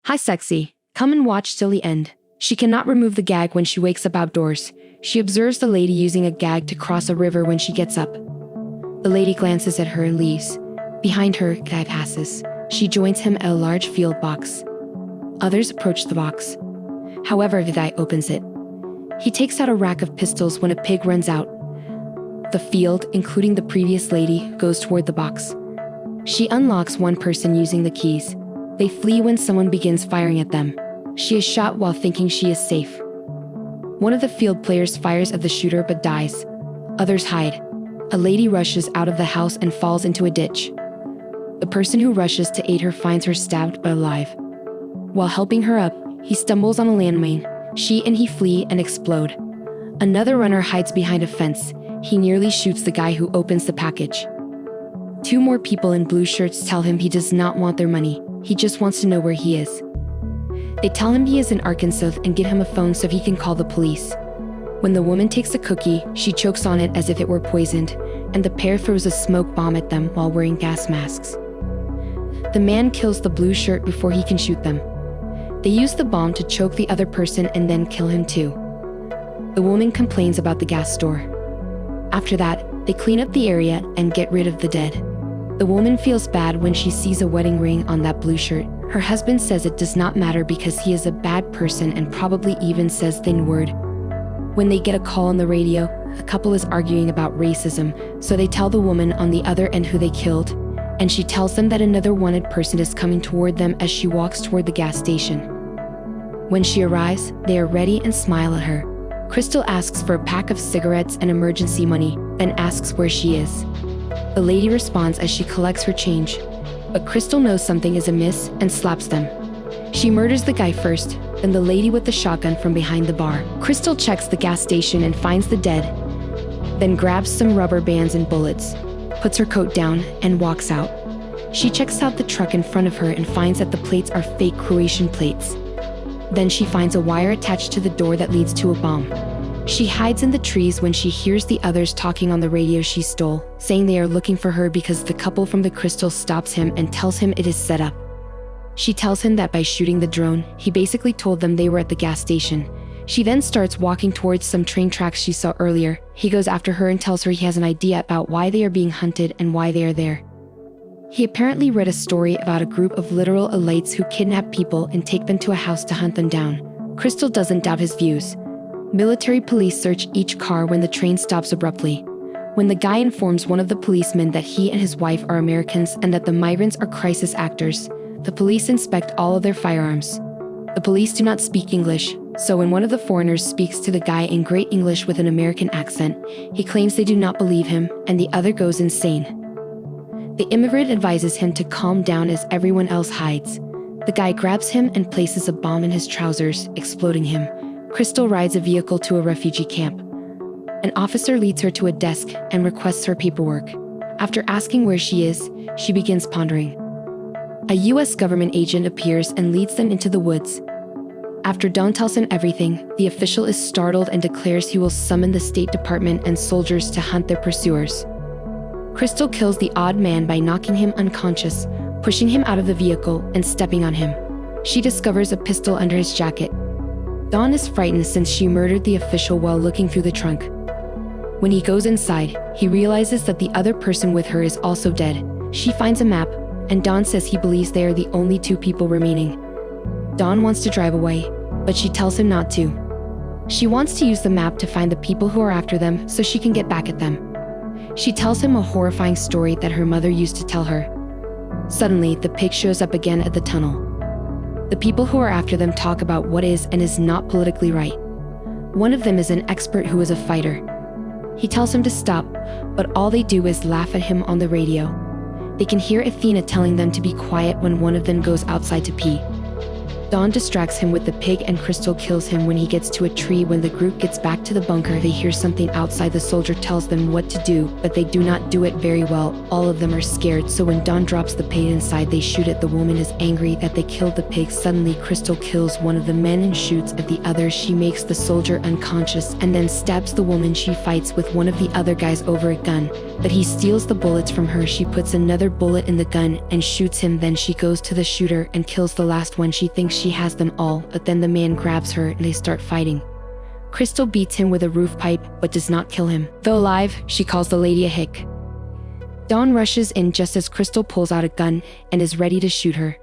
Hi sexy, come and watch till the end. She cannot remove the gag when she wakes up outdoors. She observes the lady using a gag to cross a river when she gets up. The lady glances at her and leaves. Behind her, guy passes. She joins him at a large field box. Others approach the box. However, the guy opens it. He takes out a rack of pistols when a pig runs out. The field, including the previous lady, goes toward the box. She unlocks one person using the keys. They flee when someone begins firing at them. She is shot while thinking she is safe. One of the field players fires at the shooter but dies. Others hide. A lady rushes out of the house and falls into a ditch. The person who rushes to aid her finds her stabbed but alive. While helping her up, he stumbles on a landmine. She and he flee and explode. Another runner hides behind a fence. He nearly shoots the guy who opens the package. Two more people in blue shirts tell him he does not want their money. He just wants to know where he is. They tell him he is in Arkansas and give him a phone so he can call the police. When the woman takes a cookie, she chokes on it as if it were poisoned, and the pair throws a smoke bomb at them while wearing gas masks. The man kills the blue shirt before he can shoot them. They use the bomb to choke the other person and then kill him too. The woman complains about the gas store. After that, they clean up the area and get rid of the dead. The woman feels bad when she sees a wedding ring on that blue shirt. Her husband says it does not matter because he is a bad person and probably even says the N-word. When they get a call on the radio, a couple is arguing about racism, so they tell the woman on the other end who they killed, and she tells them that another wanted person is coming toward them as she walks toward the gas station. When she arrives, they are ready and smile at her. Crystal asks for a pack of cigarettes and emergency money, then asks where she is. The lady responds as she collects her change, but Crystal knows something is amiss and slaps them. She murders the guy first, then the lady with the shotgun from behind the bar. Crystal checks the gas station and finds the dead, then grabs some rubber bands and bullets, puts her coat down, and walks out. She checks out the truck in front of her and finds that the plates are fake Croatian plates. Then she finds a wire attached to the door that leads to a bomb. She hides in the trees when she hears the others talking on the radio she stole, saying they are looking for her because the couple from the crystal stops him and tells him it is set up. She tells him that by shooting the drone, he basically told them they were at the gas station. She then starts walking towards some train tracks she saw earlier. He goes after her and tells her he has an idea about why they are being hunted and why they are there. He apparently read a story about a group of literal elites who kidnap people and take them to a house to hunt them down. Crystal doesn't doubt his views. Military police search each car when the train stops abruptly. When the guy informs one of the policemen that he and his wife are Americans and that the migrants are crisis actors, the police inspect all of their firearms. The police do not speak English, so when one of the foreigners speaks to the guy in great English with an American accent, he claims they do not believe him, and the other goes insane. The immigrant advises him to calm down as everyone else hides. The guy grabs him and places a bomb in his trousers, exploding him. Crystal rides a vehicle to a refugee camp. An officer leads her to a desk and requests her paperwork. After asking where she is, she begins pondering. A US government agent appears and leads them into the woods. After Don tells him everything, the official is startled and declares he will summon the State Department and soldiers to hunt their pursuers. Crystal kills the odd man by knocking him unconscious, pushing him out of the vehicle, and stepping on him. She discovers a pistol under his jacket. Dawn is frightened since she murdered the official while looking through the trunk. When he goes inside, he realizes that the other person with her is also dead. She finds a map, and Dawn says he believes they are the only two people remaining. Dawn wants to drive away, but she tells him not to. She wants to use the map to find the people who are after them so she can get back at them. She tells him a horrifying story that her mother used to tell her. Suddenly, the pig shows up again at the tunnel. The people who are after them talk about what is and is not politically right. One of them is an expert who is a fighter. He tells him to stop, but all they do is laugh at him on the radio. They can hear Athena telling them to be quiet when one of them goes outside to pee. Dawn distracts him with the pig and Crystal kills him when he gets to a tree. When the group gets back to the bunker, they hear something outside. The soldier tells them what to do, but they do not do it very well. All of them are scared, so when Dawn drops the paint inside, they shoot it. The woman is angry that they killed the pig. Suddenly, Crystal kills one of the men and shoots at the other. She makes the soldier unconscious and then stabs the woman. She fights with one of the other guys over a gun, but he steals the bullets from her. She puts another bullet in the gun and shoots him. Then she goes to the shooter and kills the last one. She thinks she has them all, but then the man grabs her and they start fighting. Crystal beats him with a roof pipe, but does not kill him. Though alive, she calls the lady a hick. Dawn rushes in just as Crystal pulls out a gun and is ready to shoot her.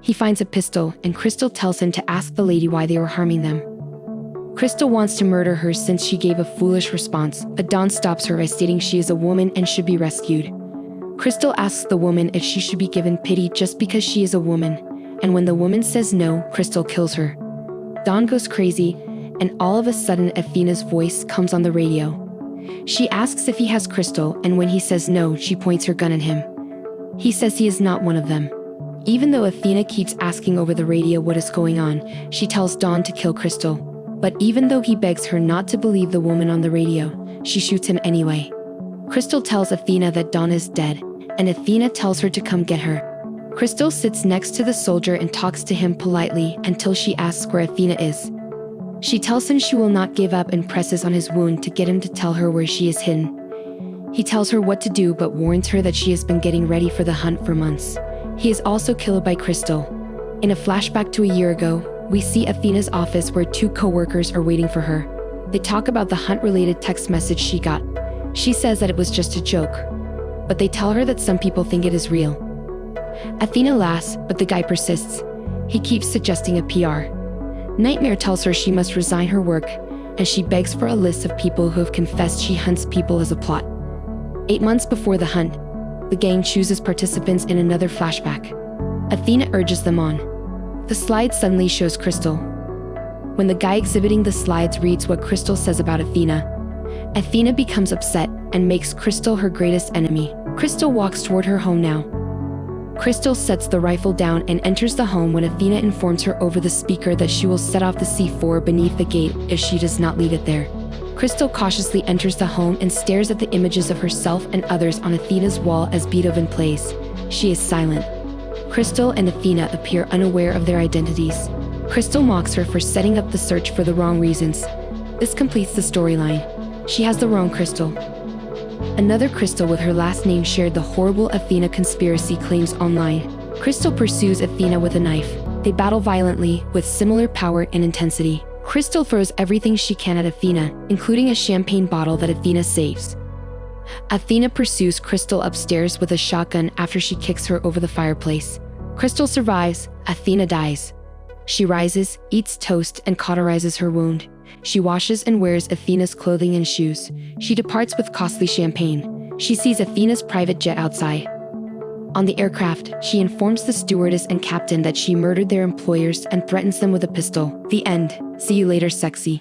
He finds a pistol, and Crystal tells him to ask the lady why they were harming them. Crystal wants to murder her since she gave a foolish response, but Dawn stops her by stating she is a woman and should be rescued. Crystal asks the woman if she should be given pity just because she is a woman, and when the woman says no, Crystal kills her. Dawn goes crazy, and all of a sudden Athena's voice comes on the radio. She asks if he has Crystal, and when he says no, she points her gun at him. He says he is not one of them. Even though Athena keeps asking over the radio what is going on, she tells Dawn to kill Crystal. But even though he begs her not to believe the woman on the radio, she shoots him anyway. Crystal tells Athena that Dawn is dead, and Athena tells her to come get her. Crystal sits next to the soldier and talks to him politely until she asks where Athena is. She tells him she will not give up and presses on his wound to get him to tell her where she is hidden. He tells her what to do but warns her that she has been getting ready for the hunt for months. He is also killed by Crystal. In a flashback to a year ago, we see Athena's office where two co-workers are waiting for her. They talk about the hunt-related text message she got. She says that it was just a joke, but they tell her that some people think it is real. Athena laughs, but the guy persists. He keeps suggesting a PR. Nightmare tells her she must resign her work, and she begs for a list of people who have confessed she hunts people as a plot. 8 months before the hunt, the gang chooses participants in another flashback. Athena urges them on. The slide suddenly shows Crystal. When the guy exhibiting the slides reads what Crystal says about Athena, Athena becomes upset and makes Crystal her greatest enemy. Crystal walks toward her home now. Crystal sets the rifle down and enters the home when Athena informs her over the speaker that she will set off the C4 beneath the gate if she does not leave it there. Crystal cautiously enters the home and stares at the images of herself and others on Athena's wall as Beethoven plays. She is silent. Crystal and Athena appear unaware of their identities. Crystal mocks her for setting up the search for the wrong reasons. This completes the storyline. She has the wrong Crystal. Another Crystal with her last name shared the horrible Athena conspiracy claims online. Crystal pursues Athena with a knife. They battle violently, with similar power and intensity. Crystal throws everything she can at Athena, including a champagne bottle that Athena saves. Athena pursues Crystal upstairs with a shotgun after she kicks her over the fireplace. Crystal survives. Athena dies. She rises, eats toast, and cauterizes her wound. She washes and wears Athena's clothing and shoes. She departs with costly champagne. She sees Athena's private jet outside. On the aircraft, she informs the stewardess and captain that she murdered their employers and threatens them with a pistol. The end. See you later, sexy.